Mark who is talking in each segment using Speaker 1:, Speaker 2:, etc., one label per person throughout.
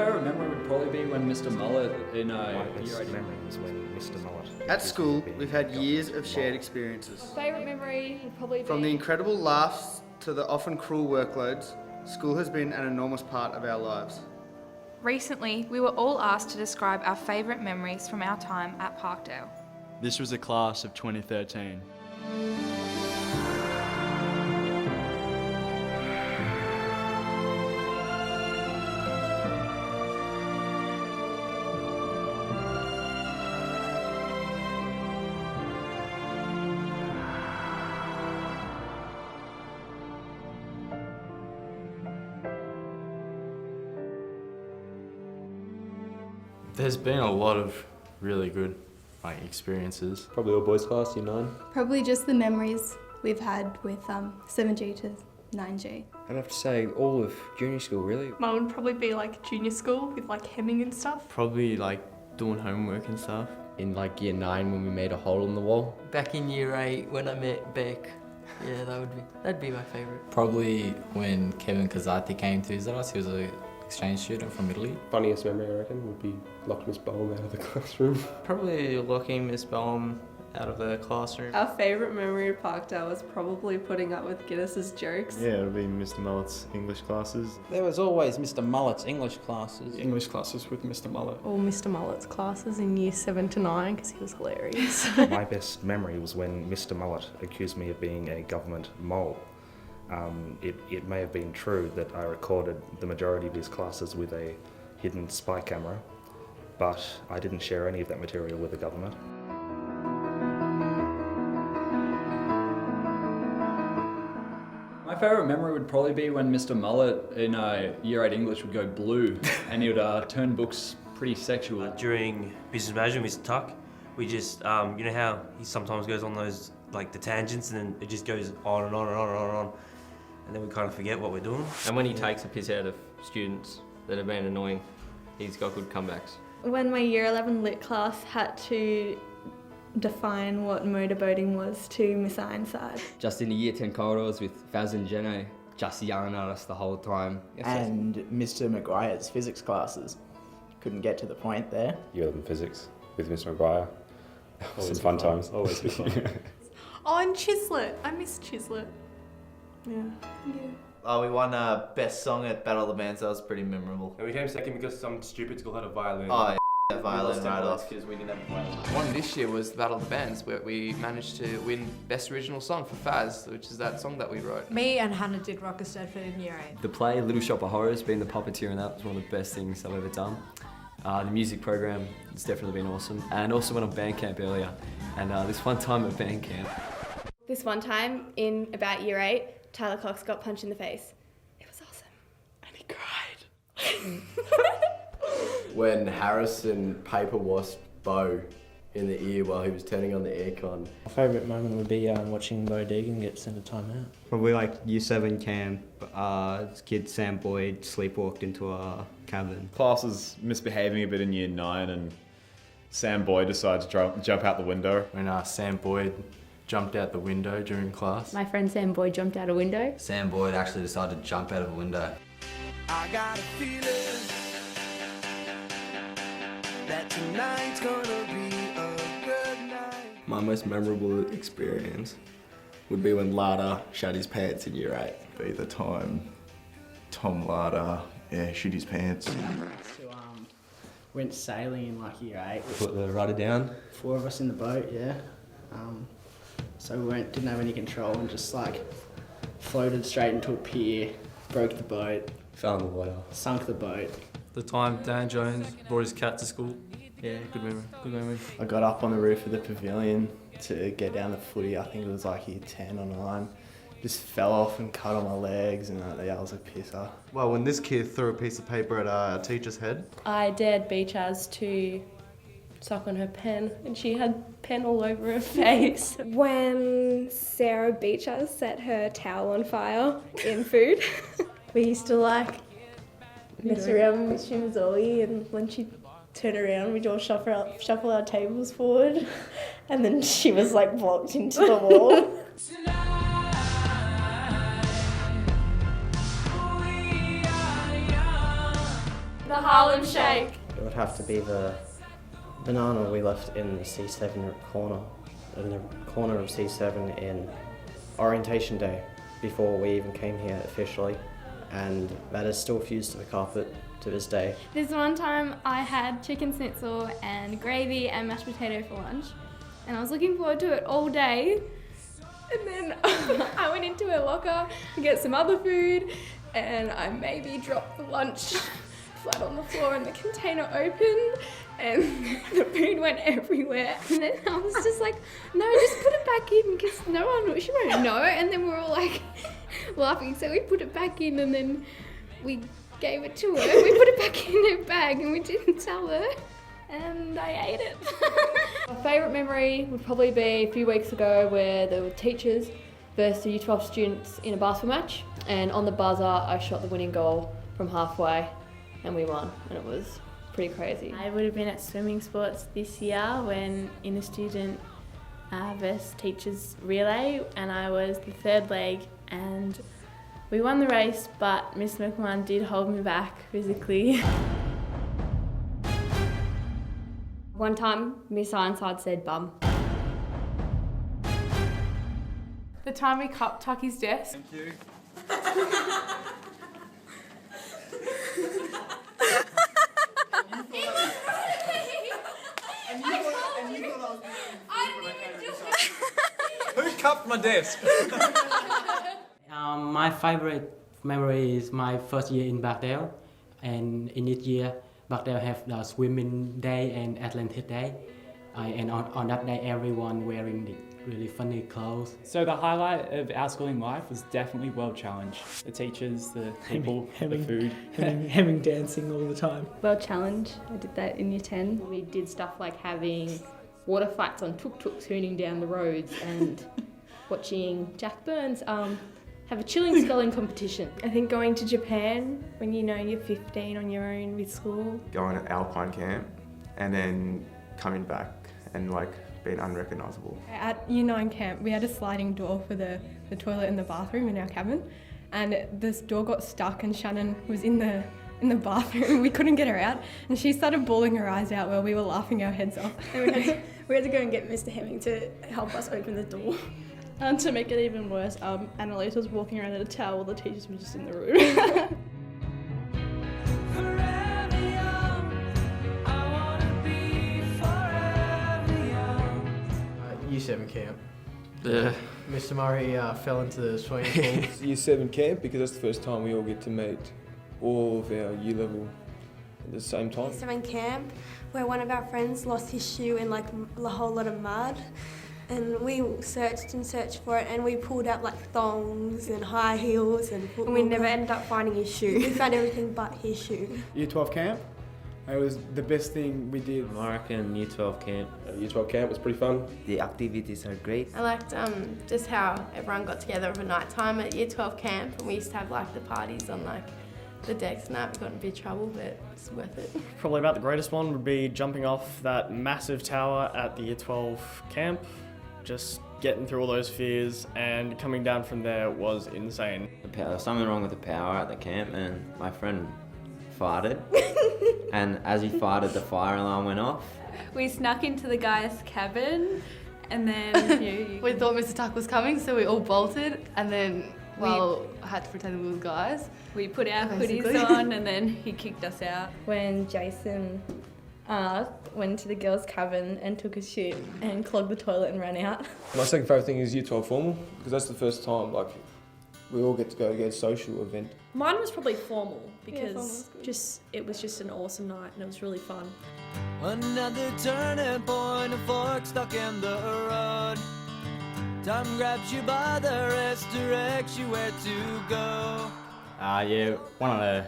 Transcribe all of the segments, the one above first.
Speaker 1: favourite memory would probably be when Mr. Mullet in
Speaker 2: My best memory was when Mr. Mullet.
Speaker 3: At school, we've had years of shared experiences.
Speaker 4: Favourite memory would probably be...
Speaker 3: From the incredible laughs to the often cruel workloads, school has been an enormous part of our lives.
Speaker 5: Recently, we were all asked to describe our favourite memories from our time at Parkdale.
Speaker 6: This was the class of 2013. There's been a lot of really good experiences.
Speaker 7: Probably all boys class, year 9.
Speaker 8: Probably just the memories we've had with 7G to 9G.
Speaker 9: I'd have to say all of junior school, really.
Speaker 10: Mine would probably be junior school with hemming and stuff.
Speaker 6: Probably doing homework and stuff.
Speaker 9: In year 9 when we made a hole in the wall.
Speaker 11: Back in year 8 when I met Beck. Yeah, that'd be my favourite.
Speaker 12: Probably when Kevin Kazati came to visit us. He was an exchange student from Italy.
Speaker 7: Funniest memory, I reckon, would be locking Miss Bowen out of the classroom.
Speaker 13: Probably locking Miss Bowen out of the classroom.
Speaker 14: Our favourite memory of Parkdale was probably putting up with Guinness's jokes.
Speaker 15: Yeah, it would be Mr. Mullet's English classes.
Speaker 16: There was always Mr. Mullet's English classes.
Speaker 17: English classes with Mr. Mullet.
Speaker 14: All Mr. Mullet's classes in year 7 to 9 because he was hilarious.
Speaker 2: My best memory was when Mr. Mullet accused me of being a government mole. It may have been true that I recorded the majority of his classes with a hidden spy camera, but I didn't share any of that material with the government.
Speaker 1: My favourite memory would probably be when Mr. Mullet in year 8 English would go blue and he would turn books pretty sexual.
Speaker 18: During business management, Mr. Tuck, we just, you know how he sometimes goes on those, the tangents and then it just goes on and on and on and on and on. And then we kind of forget what we're doing.
Speaker 13: And when he takes a piss out of students that have been annoying, he's got good comebacks.
Speaker 4: When my year 11 lit class had to define what motorboating was to Miss Ironside.
Speaker 9: Just in the year 10 corridors with Faz and Jenno, just yelling at us the whole time.
Speaker 16: And Mr. McGuire's physics classes. Couldn't get to the point there.
Speaker 7: Year 11 physics with Mr. McGuire. Some fun times.
Speaker 17: Always good fun.
Speaker 10: Oh, and Chislett. I miss Chislett. Yeah.
Speaker 19: Oh, we won best song at Battle of the Bands. That was pretty memorable.
Speaker 7: And we came second because some stupid school had a violin.
Speaker 19: Oh, yeah, violin right off because we didn't have a violin.
Speaker 20: One this year was the Battle of the Bands, where we managed to win Best Original Song for Faz, which is that song that we wrote.
Speaker 10: Me and Hannah did Rocker Stedford in year 8.
Speaker 6: The play Little Shop of Horrors, being the puppeteer in that, was one of the best things I've ever done. The music program has definitely been awesome. And also went on band camp earlier. And this one time at band camp.
Speaker 4: This one time in about year 8, Tyler Cox got punched in the face. It was awesome.
Speaker 16: And he cried.
Speaker 21: When Harrison paper washed Bo in the ear while he was turning on the aircon.
Speaker 22: My favourite moment would be watching Bo Deegan get sent a timeout.
Speaker 23: Probably year 7 camp, this kid Sam Boyd sleepwalked into a cabin.
Speaker 15: Class was misbehaving a bit in year 9 and Sam Boyd decided to jump out the window.
Speaker 6: When Sam Boyd jumped out the window during class.
Speaker 8: My friend Sam Boyd jumped out a window.
Speaker 9: Sam Boyd actually decided to jump out of a window.
Speaker 24: I got a feeling that tonight's gonna be a good night.
Speaker 21: My most memorable experience would be when Lada shat his pants in year 8.
Speaker 15: Be the time Tom Lada, shit his pants.
Speaker 16: So, went sailing in year 8.
Speaker 21: Put the rudder down.
Speaker 16: 4 of us in the boat, yeah. So we didn't have any control and just floated straight into a pier, broke the boat.
Speaker 21: Fell in the water.
Speaker 16: Sunk the boat.
Speaker 13: The time Dan Jones brought his cat to school. Yeah, good memory.
Speaker 21: I got up on the roof of the pavilion to get down the footy. I think it was year 10 or 9. Just fell off and cut on my legs and I was a pisser.
Speaker 15: Well, when this kid threw a piece of paper at our teacher's head.
Speaker 14: I dared Beachaz to suck on her pen and she had pen all over her face.
Speaker 4: When Sarah Beachaz set her towel on fire in food. We used to mess around with Shimazoli, and when she turned around we'd all shuffle our tables forward and then she was blocked into the wall.
Speaker 14: Harlem Shake.
Speaker 22: It would have to be the banana we left in the C7 corner, in the corner of C7 in orientation day, before we even came here officially, and that is still fused to the carpet to this day.
Speaker 3: This one time I had chicken schnitzel and gravy and mashed potato for lunch, and I was looking forward to it all day. And then I went into her locker to get some other food, and I maybe dropped the lunch flat on the floor, and the container opened and the food went everywhere. And then I was just like, no, just put it back in because she won't know. And then we were all like laughing, so we put it back in, and then we gave it to her. We put it back in her bag and we didn't tell her, and I ate it.
Speaker 5: My favourite memory would probably be a few weeks ago where there were teachers versus the U12 students in a basketball match, and on the buzzer I shot the winning goal from halfway and we won, and it was pretty crazy.
Speaker 3: I would have been at swimming sports this year when in a student versus teachers relay, and I was the third leg, and we won the race, but Miss McMahon did hold me back physically.
Speaker 5: One time Miss Ironside said bum.
Speaker 10: The time we cupped Tucky's desk.
Speaker 15: Thank you. Who cupped my desk?
Speaker 22: My favourite memory is my first year in Parkdale, and in this year Parkdale have the swimming day and Atlantic day, and on that day everyone wearing the really funny clothes.
Speaker 17: So the highlight of our schooling life was definitely World Challenge. The teachers, the people, the food.
Speaker 22: having dancing all the time.
Speaker 3: World Challenge, I did that in year 10.
Speaker 5: We did stuff like having water fights on tuk-tuks hooning down the roads and watching Jack Burns have a chilling sculling competition.
Speaker 4: I think going to Japan when you're 15 on your own with school.
Speaker 11: Going to Alpine camp and then coming back and being unrecognisable.
Speaker 4: At Year 9 camp, we had a sliding door for the toilet in the bathroom in our cabin, and this door got stuck and Shannon was in the bathroom. We couldn't get her out, and she started bawling her eyes out while we were laughing our heads off.
Speaker 12: And we had to go and get Mr. Hemming to help us open the door.
Speaker 14: And to make it even worse, Annalise was walking around in a towel while the teachers were just in the room.
Speaker 16: Year 7 camp.
Speaker 13: Yeah.
Speaker 16: Mr. Murray fell into the swimming pool.
Speaker 25: Year 7 camp, because that's the first time we all get to meet all of our year level at the same time.
Speaker 12: Year 7 camp, where one of our friends lost his shoe in a whole lot of mud, and we searched and searched for it, and we pulled out thongs and high heels, and
Speaker 4: we never ended up finding his shoe.
Speaker 12: We found everything but his shoe.
Speaker 26: Year 12 camp. It was the best thing we did.
Speaker 13: I reckon Year 12 camp.
Speaker 25: Year 12 camp was pretty fun.
Speaker 27: The activities are great.
Speaker 14: I liked just how everyone got together over night time at Year 12 camp, and we used to have the parties on the decks and that. We got in a bit of trouble, but it's worth it.
Speaker 28: Probably about the greatest one would be jumping off that massive tower at the Year 12 camp. Just getting through all those fears and coming down from there was insane.
Speaker 13: There was something wrong with the power at the camp, and my friend farted. And as he farted, the fire alarm went off.
Speaker 10: We snuck into the guy's cabin, and then
Speaker 14: We thought Mr. Tuck was coming, so we all bolted, and then I had to pretend we were guys.
Speaker 10: We put our
Speaker 14: Basically.
Speaker 10: hoodies on, and then he kicked us out.
Speaker 4: When Jason went to the girls' cabin and took a shit and clogged the toilet and ran out.
Speaker 25: My second favourite thing is Year 12 formal, because that's the first time we all get to go to a social event.
Speaker 14: Mine was probably formal because
Speaker 4: formal was good.
Speaker 14: it was just an awesome night and it was really fun.
Speaker 24: Another turning point, a fork stuck in the road. Time grabs you by the wrist, directs you where to go.
Speaker 29: Yeah, one of the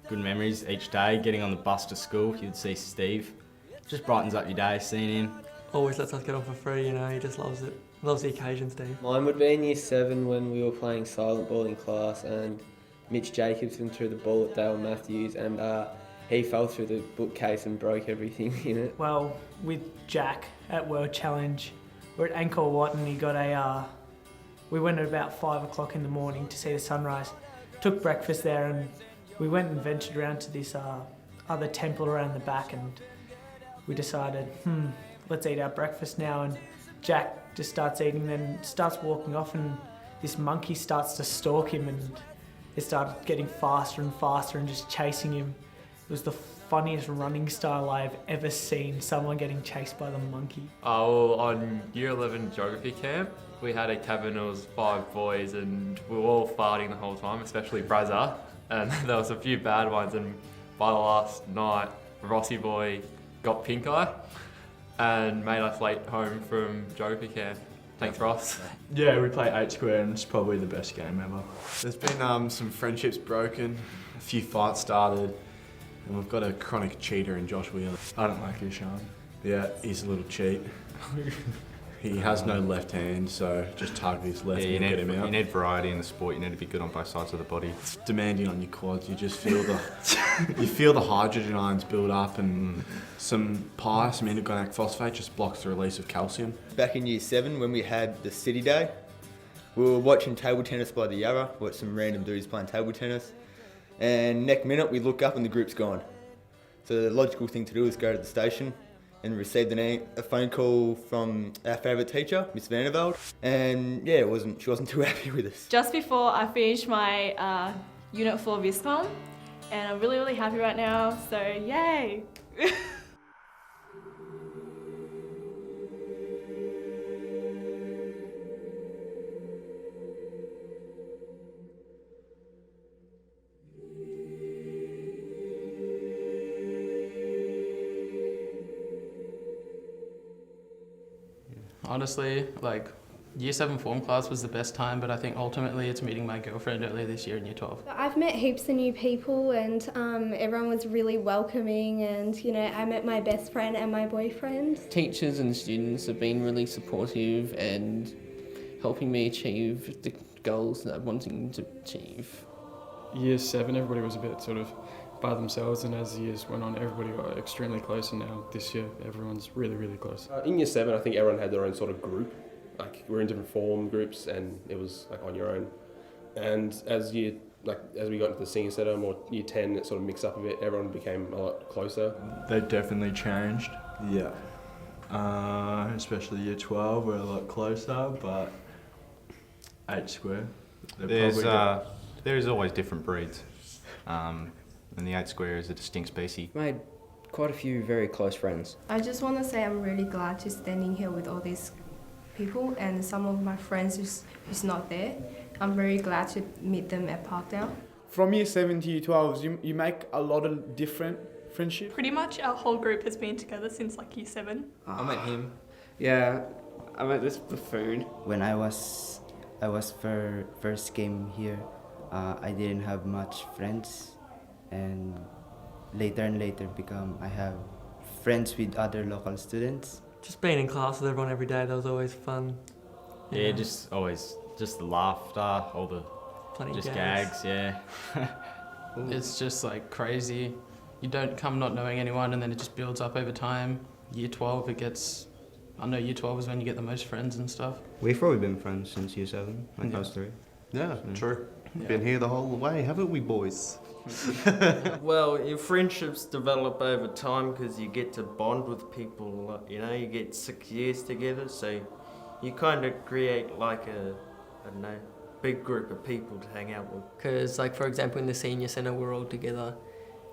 Speaker 29: good memories each day, getting on the bus to school, you'd see Steve. Just brightens up your day, seeing him.
Speaker 6: Always lets us get on for free, he just loves it. Loves the occasion, Steve.
Speaker 30: Mine would be in Year 7 when we were playing silent ball in class and Mitch Jacobson threw the ball at Dale Matthews and he fell through the bookcase and broke everything in it.
Speaker 31: Well, with Jack at World Challenge, we're at Angkor Wat and he got we went at about 5 o'clock in the morning to see the sunrise. Took breakfast there and we went and ventured around to this other temple around the back, and we decided, let's eat our breakfast now. And Jack just starts eating, then starts walking off, and this monkey starts to stalk him, and it started getting faster and faster and just chasing him. It was the funniest running style I've ever seen, someone getting chased by the monkey.
Speaker 1: Well, on Year 11 geography camp, we had a cabin, it was 5 boys, and we were all farting the whole time, especially Brazza, and there was a few bad ones, and by the last night, Rossi boy got pink eye and made us late home from geography camp. Thanks, Ross.
Speaker 2: Yeah, we played 8 square and it's probably the best game ever.
Speaker 7: There's been some friendships broken, a few fights started, and we've got a chronic cheater in Josh Wheeler.
Speaker 2: I don't like you, Sean.
Speaker 7: Yeah, he's a little cheat. He has no left hand, so just target his left
Speaker 8: Yeah,
Speaker 7: and get him out.
Speaker 8: you need variety in the sport. You need to be good on both sides of the body.
Speaker 7: It's demanding on your quads. You just feel the hydrogen ions build up, and some intergalactic phosphate just blocks the release of calcium.
Speaker 9: Back in Year 7, when we had the city day, we were watching table tennis by the Yarra, watched some random dudes playing table tennis, and next minute we look up and the group's gone. So the logical thing to do is go to the station and received a phone call from our favourite teacher, Miss Vanderveld, and yeah, she wasn't too happy with us.
Speaker 18: Just before I finished my Unit 4 Viscom, and I'm really happy right now, so yay!
Speaker 19: Honestly, Year 7 form class was the best time, but I think ultimately it's meeting my girlfriend earlier this year in Year 12.
Speaker 4: I've met heaps of new people, and everyone was really welcoming, and I met my best friend and my boyfriend.
Speaker 20: Teachers and students have been really supportive and helping me achieve the goals that I'm wanting to achieve.
Speaker 21: Year 7, everybody was a bit sort of by themselves, and as the years went on, everybody got extremely close, and now this year everyone's really close.
Speaker 23: In Year 7, I think everyone had their own sort of group. We're in different form groups, and it was on your own. And as we got into the senior setting or Year 10, it sort of mixed up a bit. Everyone became a lot closer.
Speaker 7: They definitely changed. Yeah. Especially Year 12, we're a lot closer, but 8 square.
Speaker 8: There is always different breeds. And the 8 square is a distinct species.
Speaker 27: Made quite a few very close friends.
Speaker 14: I just want to say I'm really glad to standing here with all these people, and some of my friends who's not there. I'm very glad to meet them at Parkdale.
Speaker 26: From Year 7 to Year 12, you make a lot of different friendships.
Speaker 32: Pretty much our whole group has been together since Year 7.
Speaker 20: I met him.
Speaker 27: Yeah, I met this buffoon.
Speaker 33: When I was first came here, I didn't have much friends, and later I have friends with other local students.
Speaker 34: Just being in class with everyone every day, that was always fun.
Speaker 29: Yeah, just the laughter, all the
Speaker 34: Plenty
Speaker 29: gags, yeah.
Speaker 19: It's just crazy. You don't come not knowing anyone, and then it just builds up over time. Year 12, Year 12 is when you get the most friends and stuff.
Speaker 35: We've probably been friends since Year 7, us three.
Speaker 36: Yeah,
Speaker 35: So,
Speaker 36: true.
Speaker 19: Yeah.
Speaker 36: Been here the whole way, haven't we, boys?
Speaker 37: Well, your friendships develop over time because you get to bond with people. You get 6 years together, so you kind of create a big group of people to hang out with.
Speaker 34: Because, for example, in the senior centre, we're all together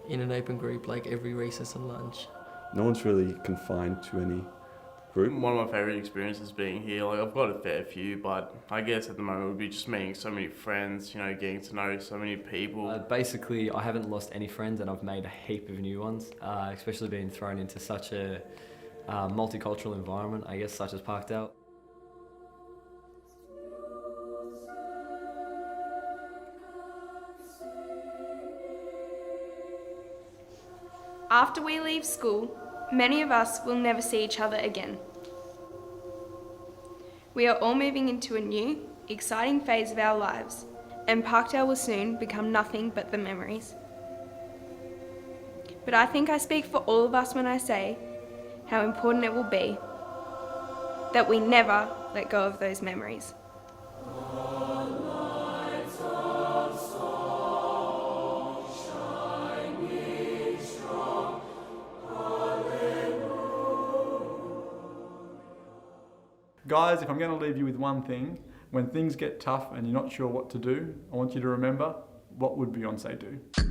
Speaker 34: in an open group, every recess and lunch.
Speaker 36: No one's really confined to any group.
Speaker 38: One of my favourite experiences being here, I've got a fair few, but I guess at the moment would be just meeting so many friends, getting to know so many people.
Speaker 6: Basically, I haven't lost any friends, and I've made a heap of new ones, especially being thrown into such a multicultural environment, I guess, such as Parkdale.
Speaker 3: After we leave school, many of us will never see each other again. We are all moving into a new, exciting phase of our lives, and Parkdale will soon become nothing but the memories. But I think I speak for all of us when I say how important it will be that we never let go of those memories.
Speaker 24: Strong.
Speaker 1: Guys, if I'm going to leave you with one thing, when things get tough and you're not sure what to do, I want you to remember, what would Beyonce do?